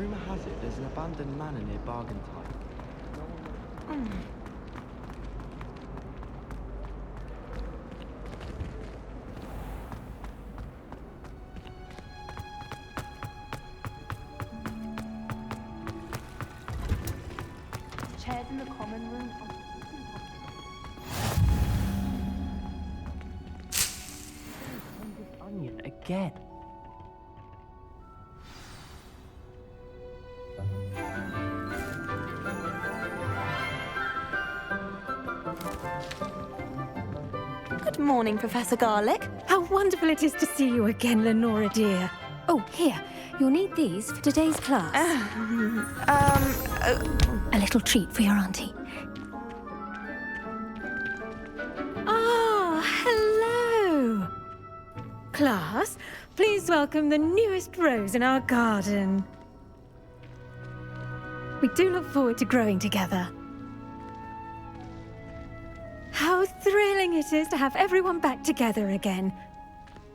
Rumour has it there's an abandoned manor near Bargain Time. Chairs in the common room. Onion again. Good morning, Professor Garlic. How wonderful it is to see you again, Lenora dear. Oh, here. You'll need these for today's class. A little treat for your auntie. Ah, hello. Class, please welcome the newest rose in our garden. We do look forward to growing together. How thrilling it is to have everyone back together again.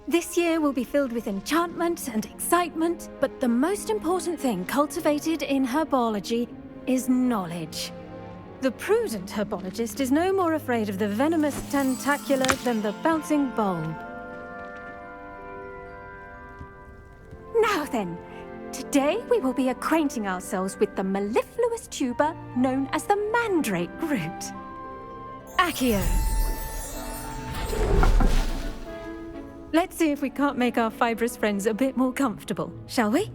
This year will be filled with enchantment and excitement, but the most important thing cultivated in herbology is knowledge. The prudent herbologist is no more afraid of the venomous tentacula than the bouncing bulb. Now then, today we will be acquainting ourselves with the mellifluous tuber known as the mandrake root. Accio. Let's see if we can't make our fibrous friends a bit more comfortable, shall we?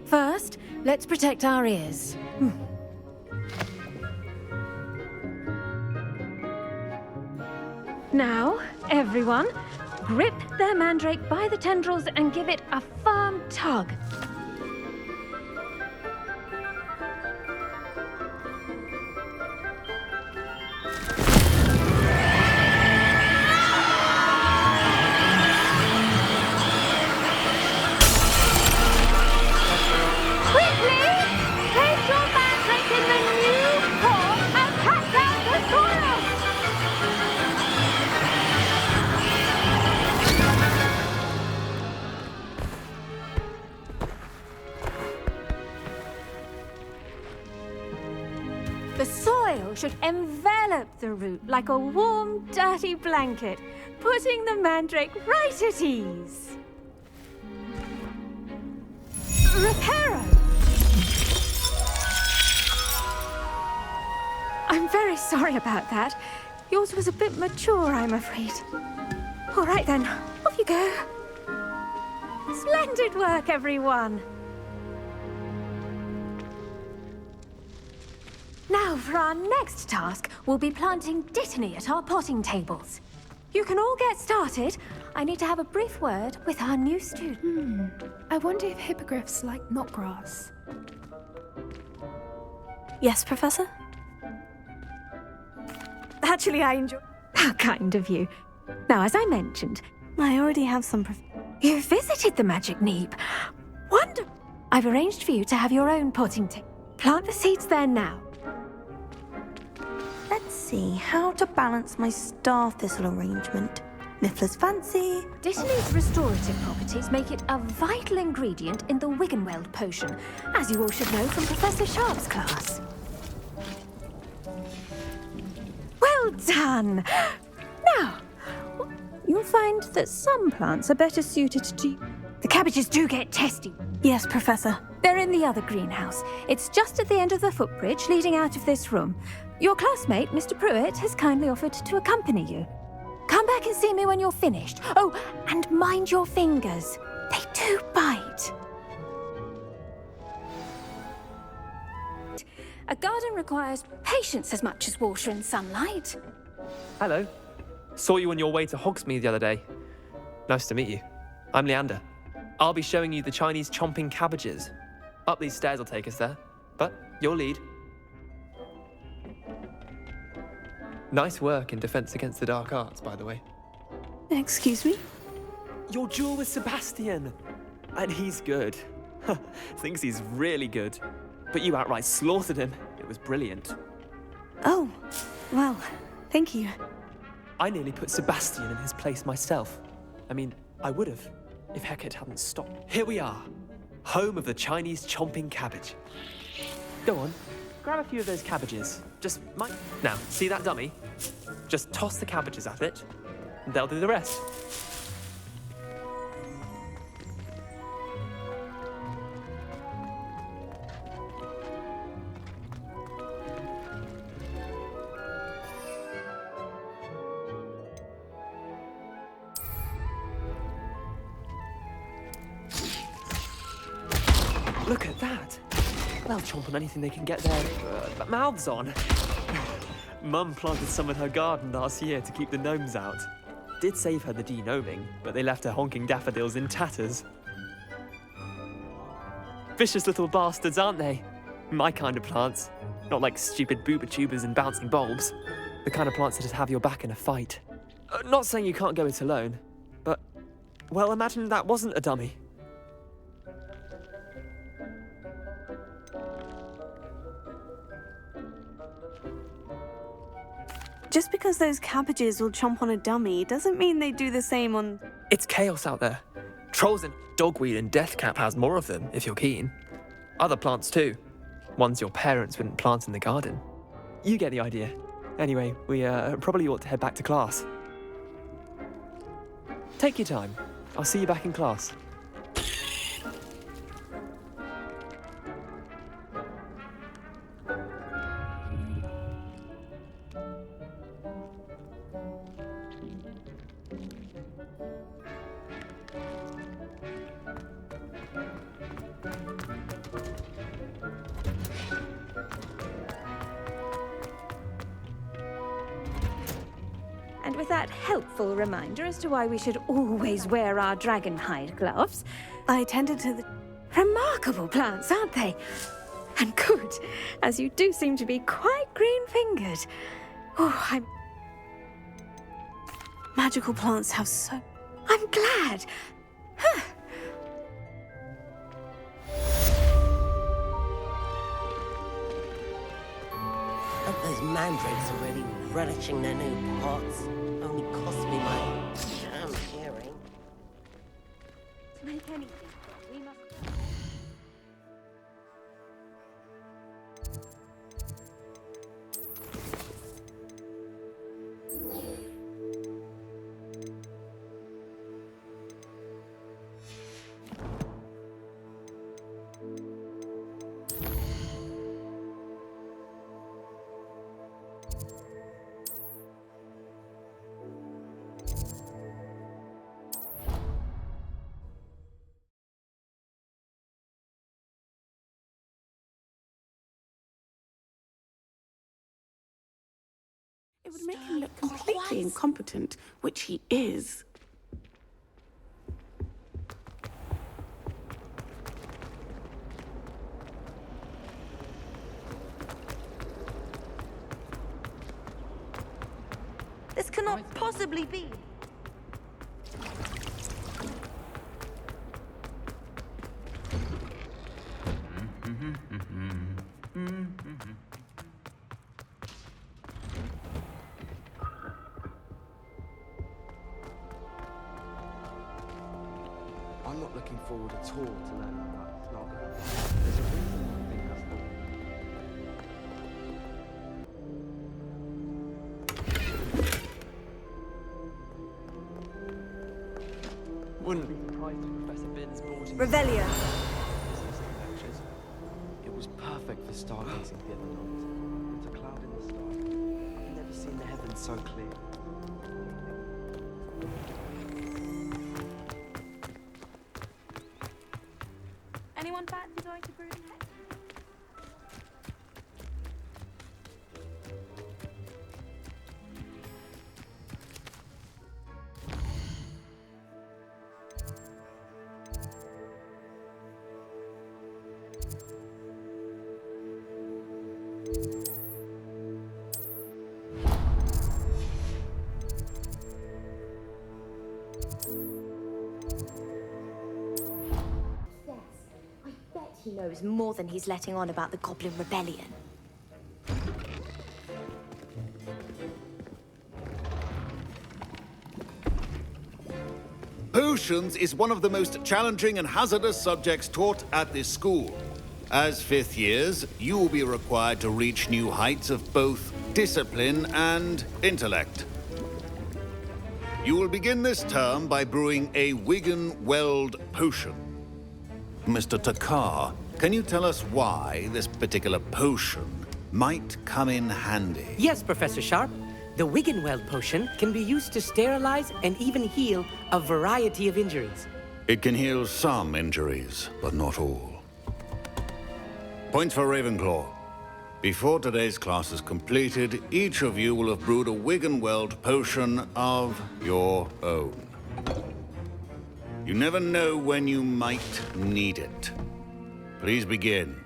First, let's protect our ears. Now, everyone, grip their mandrake by the tendrils and give it a firm tug. The soil should envelop the root like a warm, dirty blanket, putting the mandrake right at ease. Reparo! I'm very sorry about that. Yours was a bit mature, I'm afraid. All right then, off you go. Splendid work, everyone. Now, for our next task, we'll be planting dittany at our potting tables. You can all get started. I need to have a brief word with our new student. I wonder if hippogriffs like knotgrass. Yes, Professor? Actually, I enjoy... How kind of you. Now, as I mentioned... I already have some You visited the Magic Neep. Wonderful. I've arranged for you to have your own potting table. Plant the seeds there now. Let's see how to balance my star thistle arrangement. Niffler's fancy. Dittany's restorative properties make it a vital ingredient in the Wiggenweld potion, as you all should know from Professor Sharp's class. Well done! Now, you'll find that some plants are better suited to... The cabbages do get testy. Yes, Professor. They're in the other greenhouse. It's just at the end of the footbridge leading out of this room. Your classmate, Mr. Pruitt, has kindly offered to accompany you. Come back and see me when you're finished. Oh, and mind your fingers. They do bite. A garden requires patience as much as water and sunlight. Hello. Saw you on your way to Hogsmeade the other day. Nice to meet you. I'm Leander. I'll be showing you the Chinese chomping cabbages. Up these stairs will take us there, but your lead. Nice work in Defense Against the Dark Arts, by the way. Excuse me? Your duel with Sebastian! And he's good. Thinks he's really good. But you outright slaughtered him. It was brilliant. Oh, well, thank you. I nearly put Sebastian in his place myself. I mean, I would have, if Hecate hadn't stopped. Here we are. home of the Chinese chomping cabbage. Go on, grab a few of those cabbages. Now, see that dummy? Just toss the cabbages at it, and they'll do the rest. Look at that! They'll chomp on anything they can get their mouths on. Mum planted some in her garden last year to keep the gnomes out. Did save her the de-gnoming, but they left her honking daffodils in tatters. Vicious little bastards, aren't they? My kind of plants. Not like stupid booba tubers and bouncing bulbs. The kind of plants that just have your back in a fight. Not saying you can't go it alone, but, well, imagine that wasn't a dummy. Just because those cabbages will chomp on a dummy doesn't mean they do the same on... It's chaos out there. Trolls and dogweed and deathcap has more of them, if you're keen. Other plants too. Ones your parents wouldn't plant in the garden. You get the idea. Anyway, we probably ought to head back to class. Take your time. I'll see you back in class. And with that helpful reminder as to why we should always wear our dragon hide gloves, I tended to the... remarkable plants, aren't they? And good, as you do seem to be quite green-fingered. Oh, Magical plants have so... I'm glad. Huh. Hope those mandrakes are really relishing their new pots. Only cost me my damn hearing. To make anything, we must... It would make him look completely incompetent, which he is. This cannot possibly be. I'm not looking forward at all to learning about Snog. There's a reason I think that's the... Wouldn't be surprised if Professor Binns brought in... Revelio. lectures. It was perfect for stargazing the other night. It's a cloud in the sky. I've never seen the heavens so clear. Anyone fancy going to Brooding Head? He knows more than he's letting on about the Goblin Rebellion. Potions is one of the most challenging and hazardous subjects taught at this school. As fifth years, you will be required to reach new heights of both discipline and intellect. You will begin this term by brewing a Wiggenweld potion. Mr. Takar, can you tell us why this particular potion might come in handy? Yes, Professor Sharp. The Wiggenweld potion can be used to sterilize and even heal a variety of injuries. It can heal some injuries, but not all. Points for Ravenclaw. Before today's class is completed, each of you will have brewed a Wiggenweld potion of your own. You never know when you might need it. Please begin.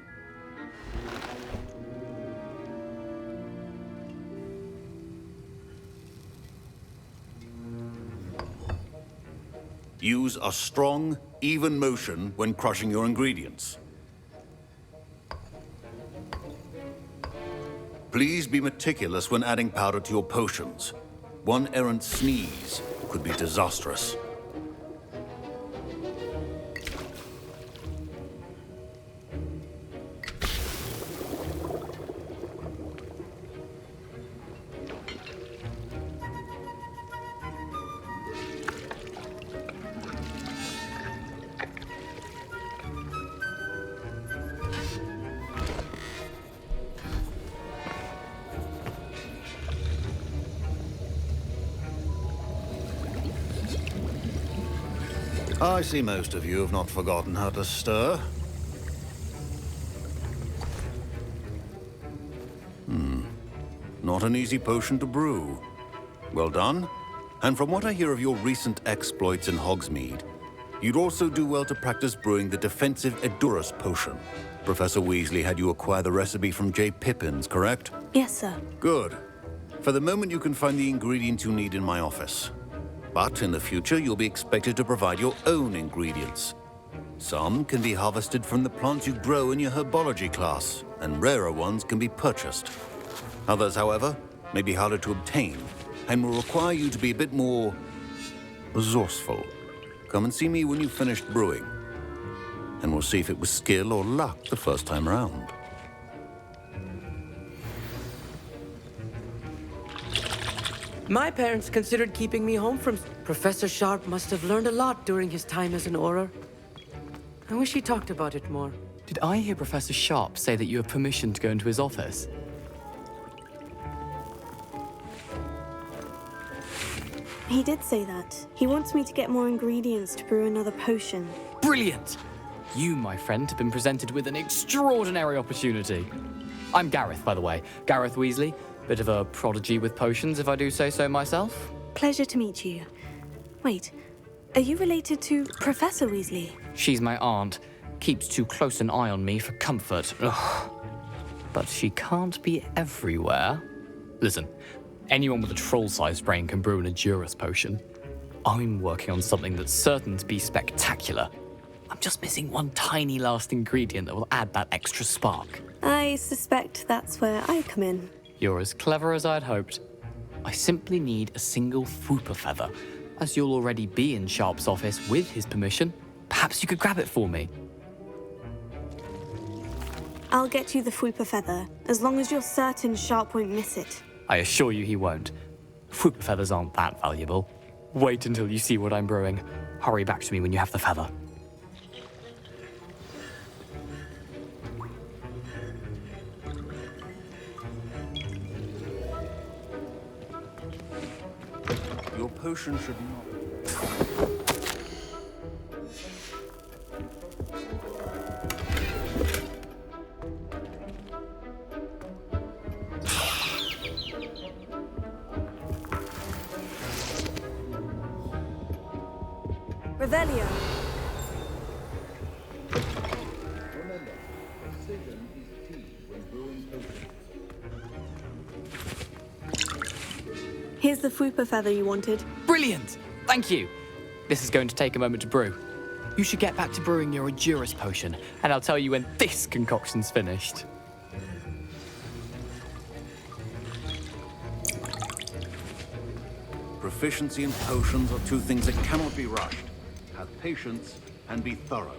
Use a strong, even motion when crushing your ingredients. Please be meticulous when adding powder to your potions. One errant sneeze could be disastrous. I see most of you have not forgotten how to stir. Not an easy potion to brew. Well done. And from what I hear of your recent exploits in Hogsmeade, you'd also do well to practice brewing the defensive Edurus potion. Professor Weasley had you acquire the recipe from J. Pippins, correct? Yes, sir. Good. For the moment, you can find the ingredients you need in my office. But in the future, you'll be expected to provide your own ingredients. Some can be harvested from the plants you grow in your herbology class, and rarer ones can be purchased. Others, however, may be harder to obtain, and will require you to be a bit more resourceful. Come and see me when you've finished brewing, and we'll see if it was skill or luck the first time around. My parents considered keeping me home from... Professor Sharp must have learned a lot during his time as an Auror. I wish he talked about it more. Did I hear Professor Sharp say that you have permission to go into his office? He did say that. He wants me to get more ingredients to brew another potion. Brilliant! You, my friend, have been presented with an extraordinary opportunity. I'm Gareth, by the way. Gareth Weasley. Bit of a prodigy with potions, if I do say so myself. Pleasure to meet you. Wait, are you related to Professor Weasley? She's my aunt. Keeps too close an eye on me for comfort. Ugh. But she can't be everywhere. Listen, anyone with a troll-sized brain can brew an Edurus potion. I'm working on something that's certain to be spectacular. I'm just missing one tiny last ingredient that will add that extra spark. I suspect that's where I come in. You're as clever as I'd hoped. I simply need a single Fwooper feather. As you'll already be in Sharp's office with his permission, perhaps you could grab it for me. I'll get you the Fwooper feather, as long as you're certain Sharp won't miss it. I assure you he won't. Fwooper feathers aren't that valuable. Wait until you see what I'm brewing. Hurry back to me when you have the feather. Your potion should not... Revelio. Remember, precision is key when brewing potions. Here's the Fwooper feather you wanted. Brilliant! Thank you! This is going to take a moment to brew. You should get back to brewing your Edurus potion, and I'll tell you when this concoction's finished. Proficiency and potions are two things that cannot be rushed. have patience, and be thorough.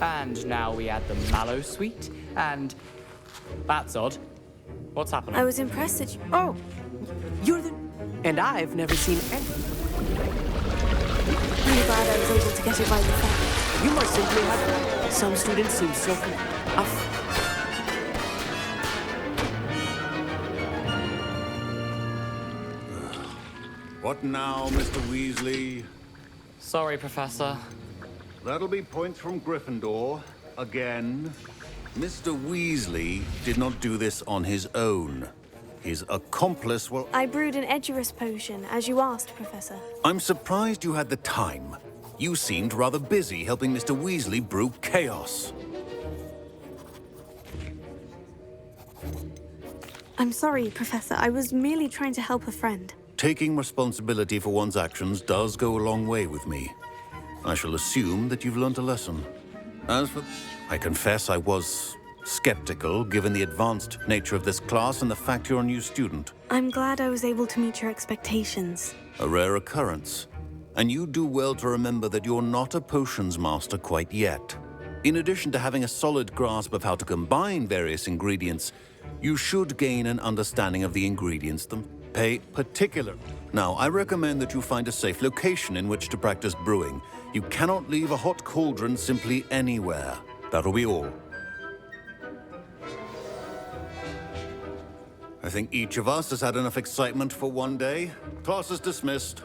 And now we add the mallow sweet, and that's odd. What's happening? I was impressed that you... Oh, you're the... And I've never seen any... I'm glad I was able to get it right the first. You must simply have... Some students seem so... What now, Mr. Weasley? Sorry, Professor. That'll be points from Gryffindor. Again. Mr. Weasley did not do this on his own. His accomplice will... I brewed an Edurus potion, as you asked, Professor. I'm surprised you had the time. You seemed rather busy helping Mr. Weasley brew chaos. I'm sorry, Professor. I was merely trying to help a friend. Taking responsibility for one's actions does go a long way with me. I shall assume that you've learnt a lesson. As for... I confess I was skeptical, given the advanced nature of this class and the fact you're a new student. I'm glad I was able to meet your expectations. A rare occurrence. And you do well to remember that you're not a potions master quite yet. In addition to having a solid grasp of how to combine various ingredients, you should gain an understanding of the ingredients them. Pay particular. Now, I recommend that you find a safe location in which to practice brewing. You cannot leave a hot cauldron simply anywhere. That'll be all. I think each of us has had enough excitement for one day. Class is dismissed.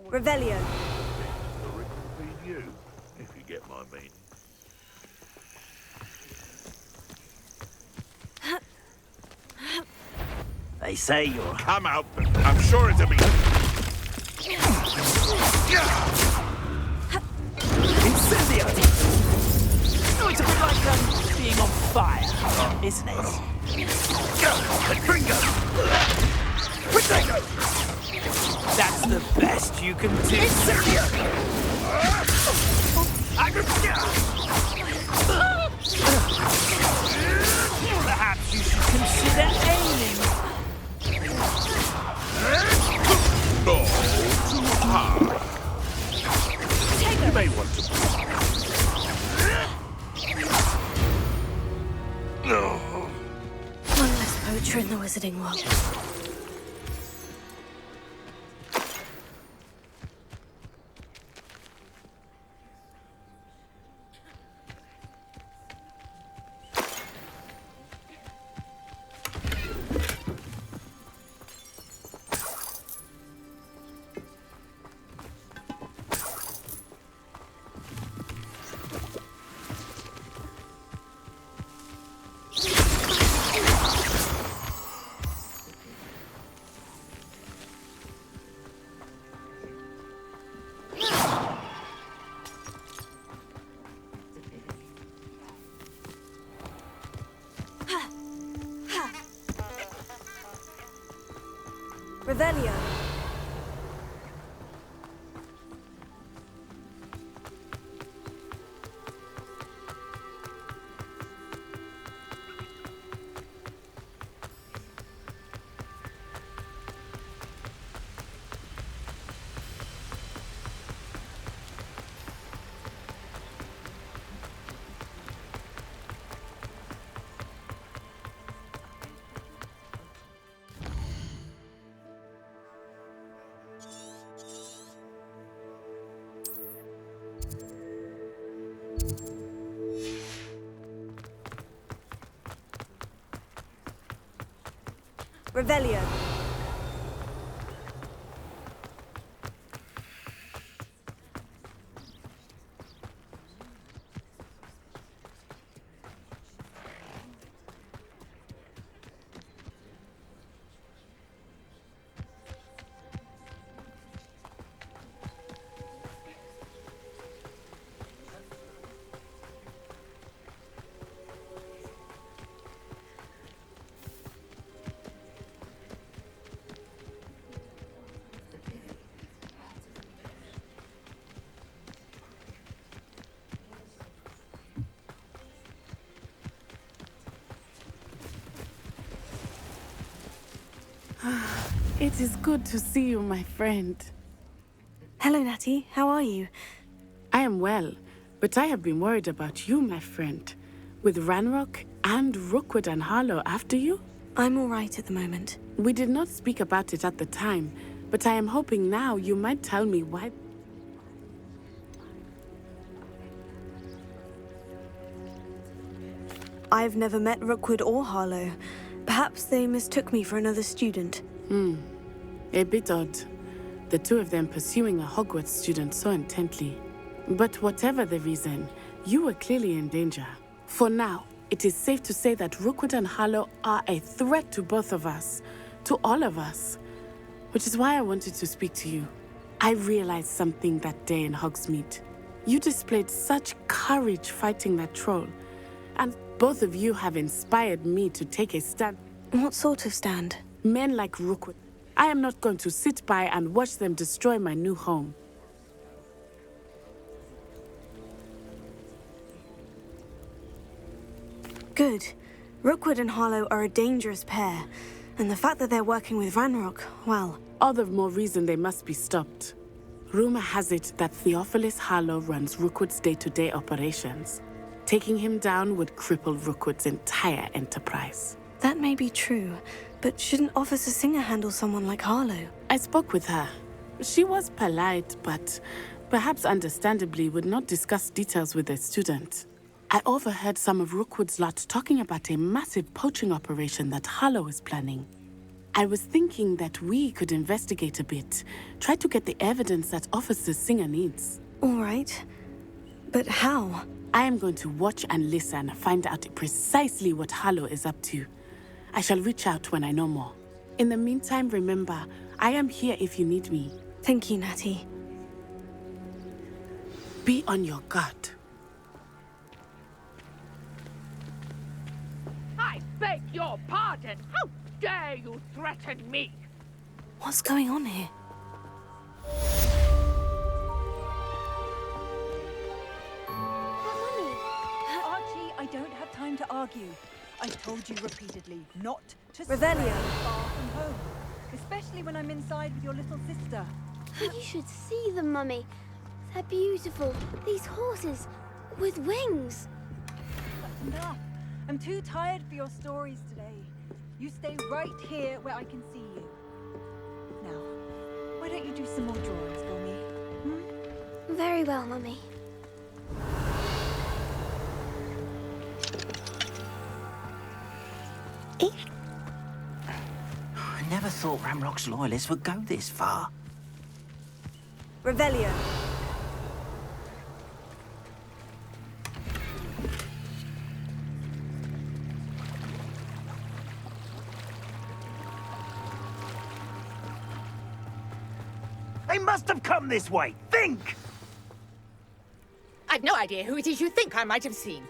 Revelio. Be you, if you get my meaning. They say you're... Come out, but I'm sure it'll be... Incendio! Oh, it's a bit like being on fire, isn't it? Bingo! Potato! That's the best you can do. Incendio! Perhaps you should consider aiming. Wizarding world. Revelio. Revelio. It is good to see you, my friend. Hello, Natty. How are you? I am well, but I have been worried about you, my friend. With Ranrock and Rookwood and Harlow after you? I'm all right at the moment. We did not speak about it at the time, but I am hoping now you might tell me why. I've never met Rookwood or Harlow. Perhaps they mistook me for another student. A bit odd. The two of them pursuing a Hogwarts student so intently. But whatever the reason, you were clearly in danger. For now, it is safe to say that Rookwood and Harlow are a threat to both of us. To all of us. Which is why I wanted to speak to you. I realized something that day in Hogsmeade. You displayed such courage fighting that troll. And both of you have inspired me to take a stand. What sort of stand? Men like Rookwood. I am not going to sit by and watch them destroy my new home. Good. Rookwood and Harlow are a dangerous pair. And the fact that they're working with Ranrock, well... All the more reason they must be stopped. Rumor has it that Theophilus Harlow runs Rookwood's day-to-day operations. Taking him down would cripple Rookwood's entire enterprise. That may be true, but shouldn't Officer Singer handle someone like Harlow? I spoke with her. She was polite, but perhaps understandably would not discuss details with a student. I overheard some of Rookwood's lot talking about a massive poaching operation that Harlow is planning. I was thinking that we could investigate a bit, try to get the evidence that Officer Singer needs. All right. But how? I am going to watch and listen, find out precisely what Harlow is up to. I shall reach out when I know more. In the meantime, remember, I am here if you need me. Thank you, Natty. Be on your guard. I beg your pardon. How dare you threaten me? What's going on here? Archie, I don't have time to argue. I told you repeatedly not to Revelio. stray far from home, especially when I'm inside with your little sister. You should see them, Mummy. They're beautiful. These horses with wings. That's enough. I'm too tired for your stories today. You stay right here where I can see you. Now, why don't you do some more drawings for me? Very well, Mummy. I never thought Ramrock's loyalists would go this far. Revelio. They must have come this way. Think! I've no idea who it is you think I might have seen.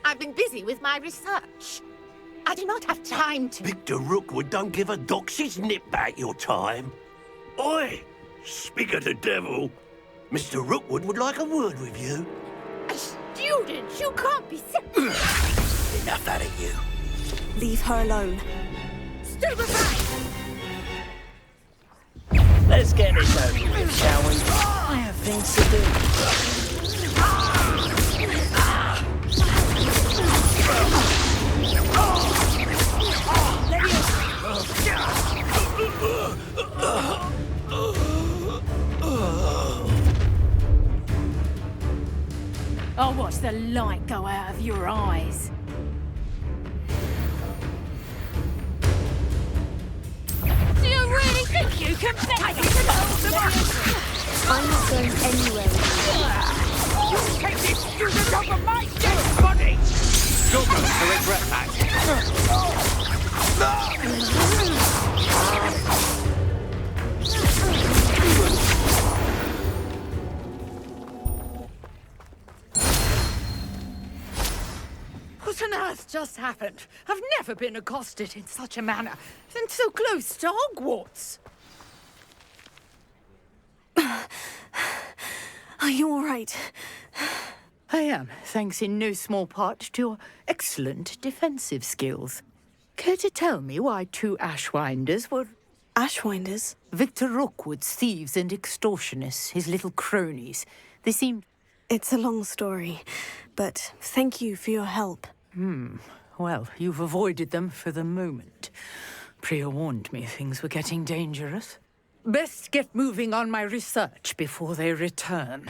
I've been busy with my research. I do not have time to... Victor Rookwood don't give a doxy's nip back your time. Oi! Speak of the devil. Mr. Rookwood would like a word with you. A student? You can't be... Enough out of you. Leave her alone. Stand aside! Let's get this over with, shall we? I have things to do. I'll watch the light go out of your eyes. Do you really think you can take it to I'm not going anywhere. You take this student over my dead body! You're going to regret that. What on earth just happened? I've never been accosted in such a manner, and so close to Hogwarts. Are you all right? I am, thanks in no small part to your excellent defensive skills. Care to tell me why two Ashwinders were... Ashwinders? Victor Rookwood's thieves and extortionists, his little cronies. They seemed... It's a long story, but thank you for your help. Well, you've avoided them for the moment. Priya warned me things were getting dangerous. Best get moving on my research before they return.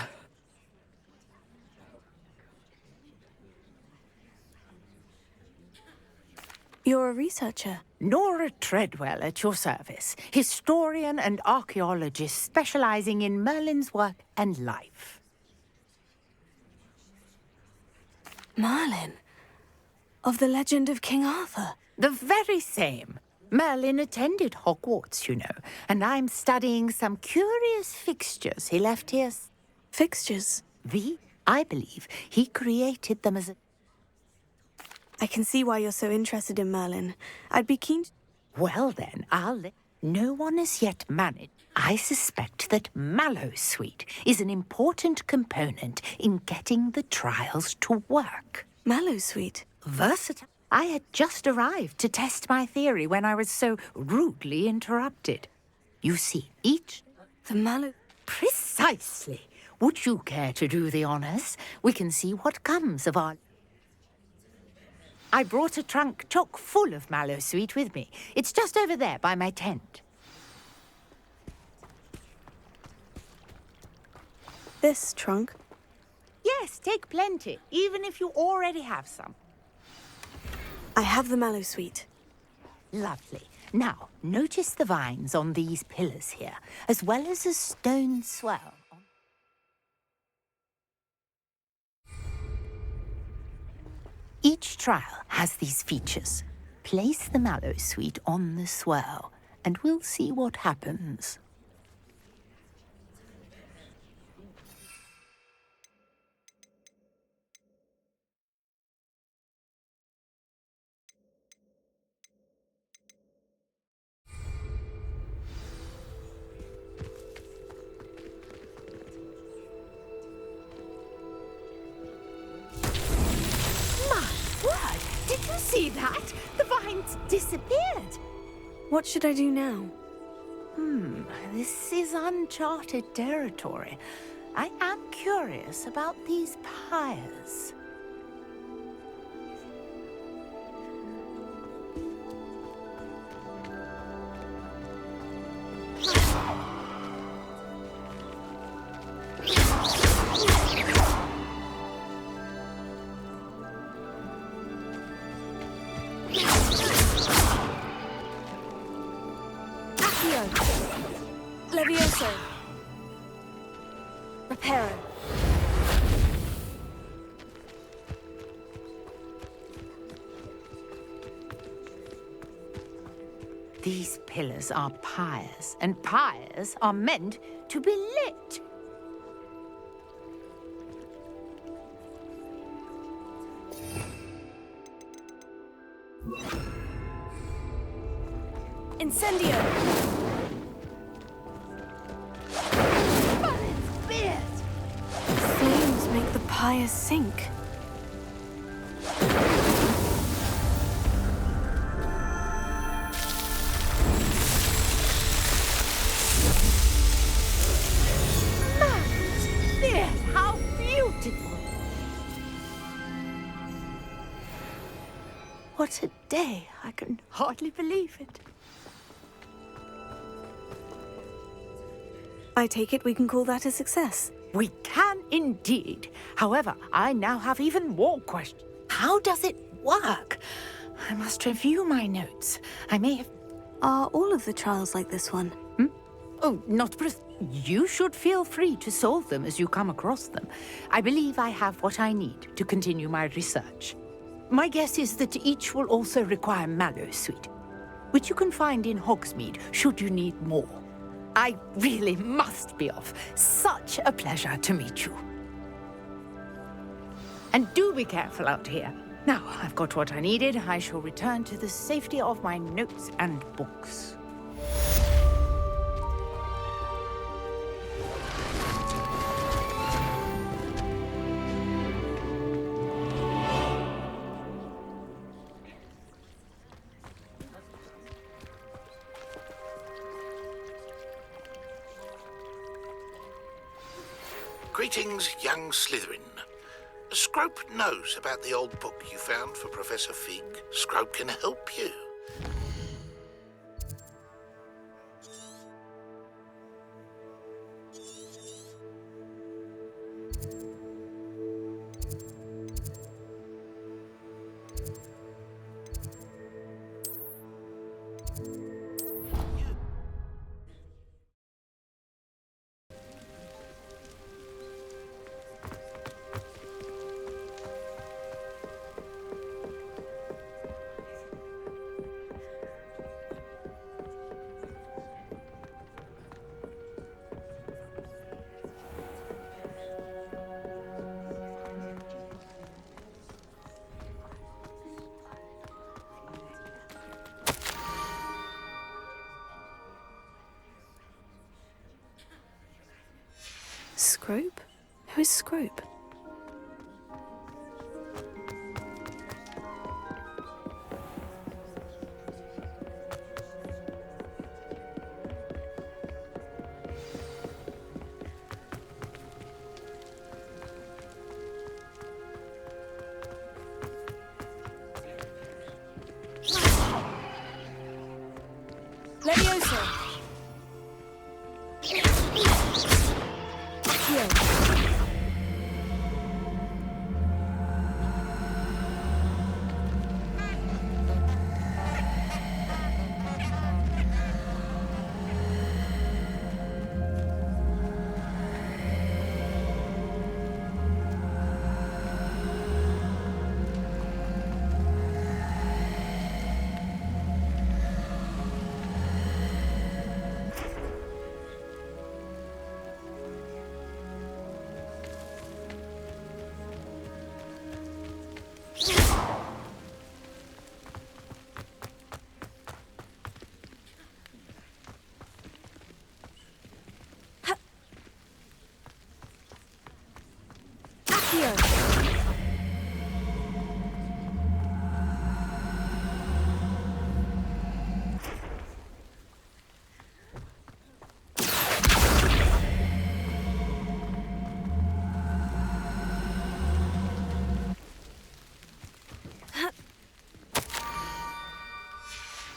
You're a researcher? Nora Treadwell at your service. Historian and archaeologist specializing in Merlin's work and life. Merlin? Of the legend of King Arthur? The very same. Merlin attended Hogwarts, you know, and I'm studying some curious fixtures he left here. Fixtures? I believe he created them as a... I can see why you're so interested in Merlin. I'd be keen to... Well then, no one has yet managed. I suspect that Mallowsweet is an important component in getting the trials to work. Mallowsweet? Versatile. I had just arrived to test my theory when I was so rudely interrupted. You see, The Mallow... Precisely. Would you care to do the honors? We can see what comes of our... I brought a trunk chock full of Mallowsweet with me. It's just over there by my tent. This trunk? Yes, take plenty, even if you already have some. I have the Mallowsweet. Lovely. Now, notice the vines on these pillars here, as well as a stone swell. Each trial has these features. Place the Mallowsweet on the swirl, and we'll see what happens. Did you see that? The vines disappeared. What should I do now? This is uncharted territory. I am curious about these pyres. Levioso. Reparo. These pillars are pyres, and pyres are meant to be lit. Incendio. Flames make the pyres sink. How beautiful! What a day! I can hardly believe it. I take it we can call that a success. We can indeed. However, I now have even more questions. How does it work? I must review my notes. I may have... Are all of the trials like this one? Oh, not you should feel free to solve them as you come across them. I believe I have what I need to continue my research. My guess is that each will also require Mallow Suite, which you can find in Hogsmeade should you need more. I really must be off. Such a pleasure to meet you. And do be careful out here. Now, I've got what I needed. I shall return to the safety of my notes and books. Greetings, young Slytherin. Scorpe knows about the old book you found for Professor Fig. Scorpe can help you. Scorpe? Who is Scorpe? Levioso!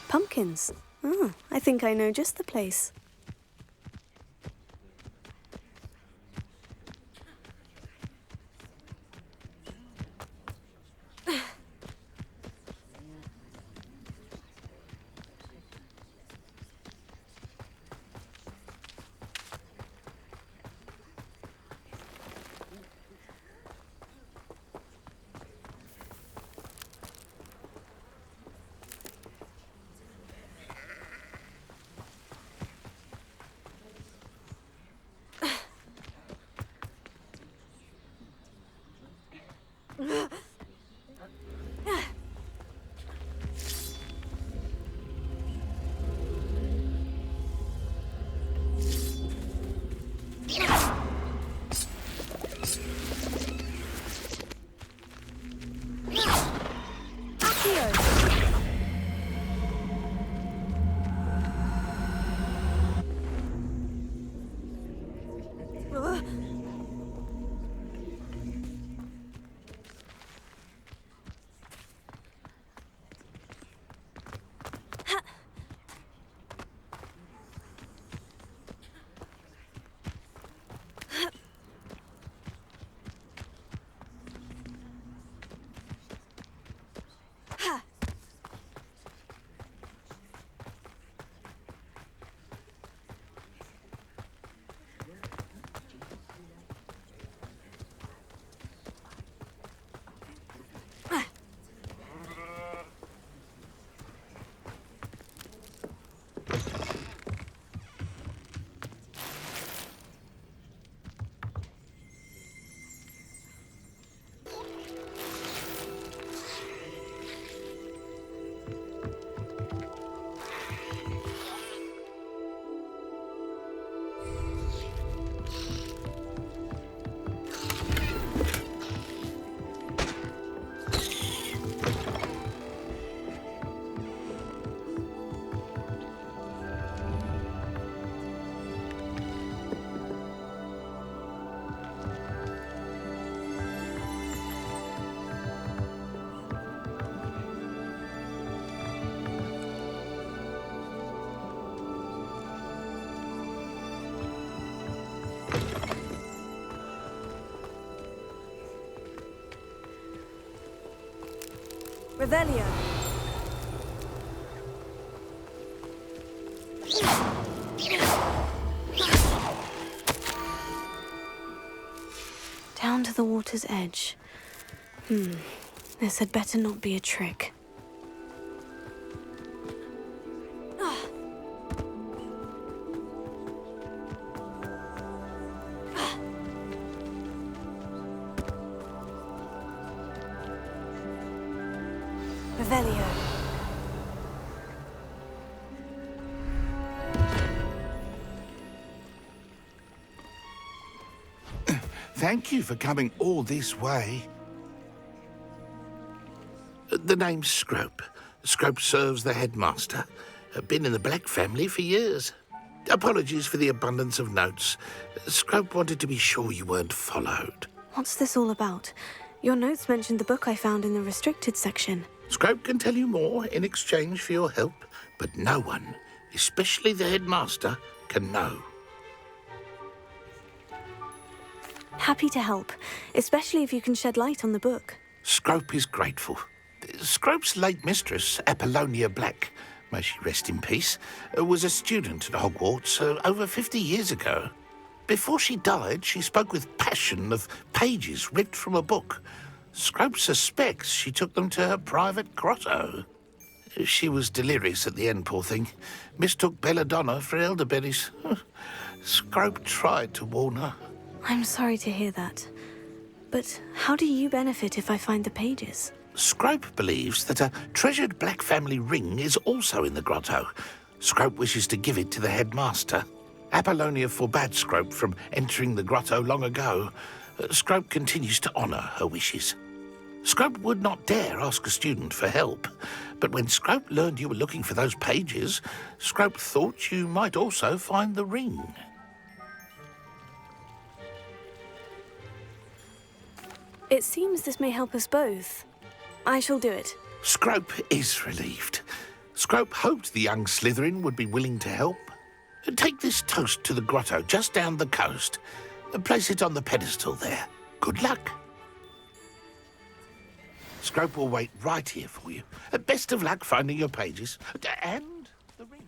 Pumpkins. Oh, I think I know just the place. Revelio. Down to the water's edge. This had better not be a trick. Revelio. Thank you for coming all this way. The name's Scorpe. Scorpe serves the headmaster. Been in the Black family for years. Apologies for the abundance of notes. Scorpe wanted to be sure you weren't followed. What's this all about? Your notes mentioned the book I found in the restricted section. Scorpe can tell you more in exchange for your help, but no one, especially the headmaster, can know. Happy to help, especially if you can shed light on the book. Scorpe is grateful. Scorpe's late mistress, Apollonia Black, may she rest in peace, was a student at Hogwarts over 50 years ago. Before she died, she spoke with passion of pages ripped from a book. Scorpe suspects she took them to her private grotto. She was delirious at the end, poor thing. Mistook belladonna for elderberries. Scorpe tried to warn her. I'm sorry to hear that. But how do you benefit if I find the pages? Scorpe believes that a treasured Black family ring is also in the grotto. Scorpe wishes to give it to the headmaster. Apollonia forbade Scorpe from entering the grotto long ago. Scorpe continues to honour her wishes. Scorpe would not dare ask a student for help, but when Scorpe learned you were looking for those pages, Scorpe thought you might also find the ring. It seems this may help us both. I shall do it. Scorpe is relieved. Scorpe hoped the young Slytherin would be willing to help. Take this toast to the grotto just down the coast. Place it on the pedestal there. Good luck. Scorpe will wait right here for you. Best of luck finding your pages. And the ring.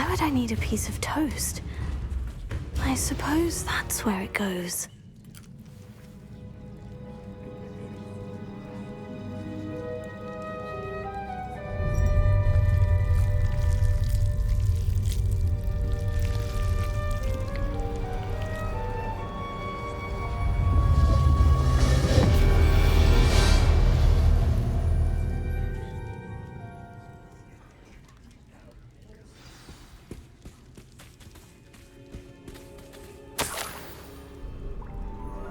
Why would I need a piece of toast? I suppose that's where it goes.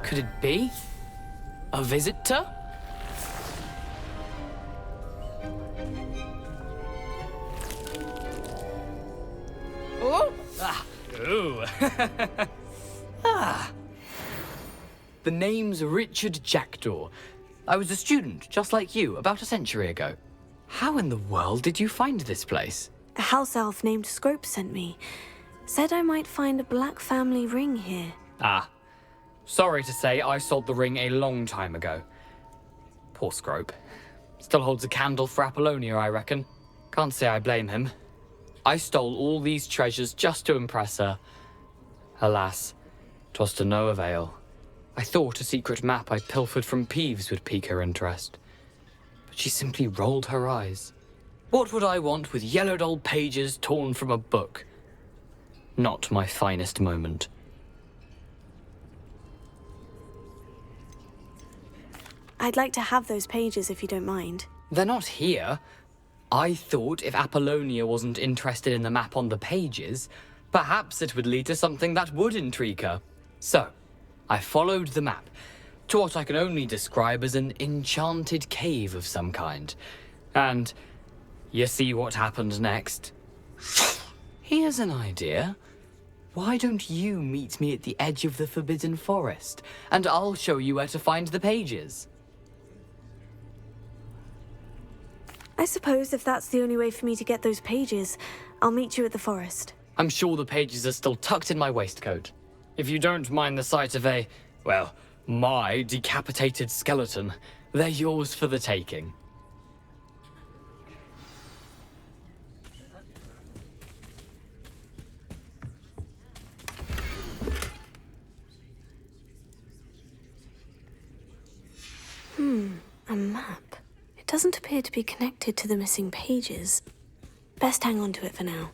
Could it be? A visitor? Oh! Ah! Ooh! Ah! The name's Richard Jackdaw. I was a student, just like you, about a century ago. How in the world did you find this place? A house elf named Scorpes sent me. Said I might find a black family ring here. Ah. Sorry to say, I sold the ring a long time ago. Poor Scorpe. Still holds a candle for Apollonia, I reckon. Can't say I blame him. I stole all these treasures just to impress her. Alas, 'twas to no avail. I thought a secret map I pilfered from Peeves would pique her interest. But she simply rolled her eyes. What would I want with yellowed old pages torn from a book? Not my finest moment. I'd like to have those pages if you don't mind. They're not here. I thought if Apollonia wasn't interested in the map on the pages, perhaps it would lead to something that would intrigue her. So, I followed the map to what I can only describe as an enchanted cave of some kind. And you see what happened next? Here's an idea. Why don't you meet me at the edge of the Forbidden Forest, and I'll show you where to find the pages? I suppose if that's the only way for me to get those pages, I'll meet you at the forest. I'm sure the pages are still tucked in my waistcoat. If you don't mind the sight of a, well, my decapitated skeleton, they're yours for the taking. A map. It doesn't appear to be connected to the missing pages. Best hang on to it for now.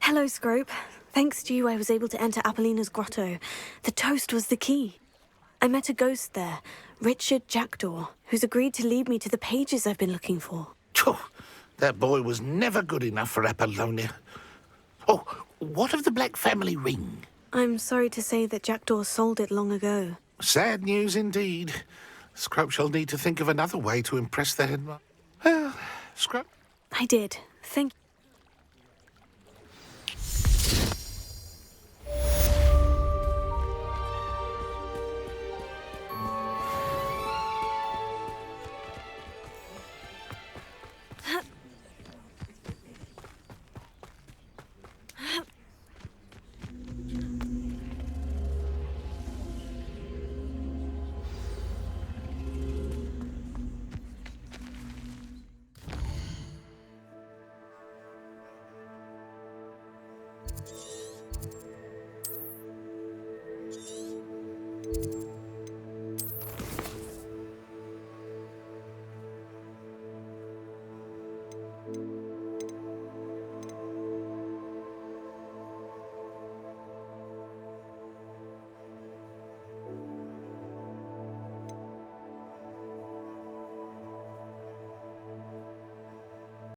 Hello, Scorpe. Thanks to you, I was able to enter Apollina's grotto. The toast was the key. I met a ghost there, Richard Jackdaw, who's agreed to lead me to the pages I've been looking for. That boy was never good enough for Apollonia. Oh, what of the Black family ring? I'm sorry to say that Jackdaw sold it long ago. Sad news indeed. Scrope shall need to think of another way to impress the headmaster. Well, Scrope. I did. Thank you.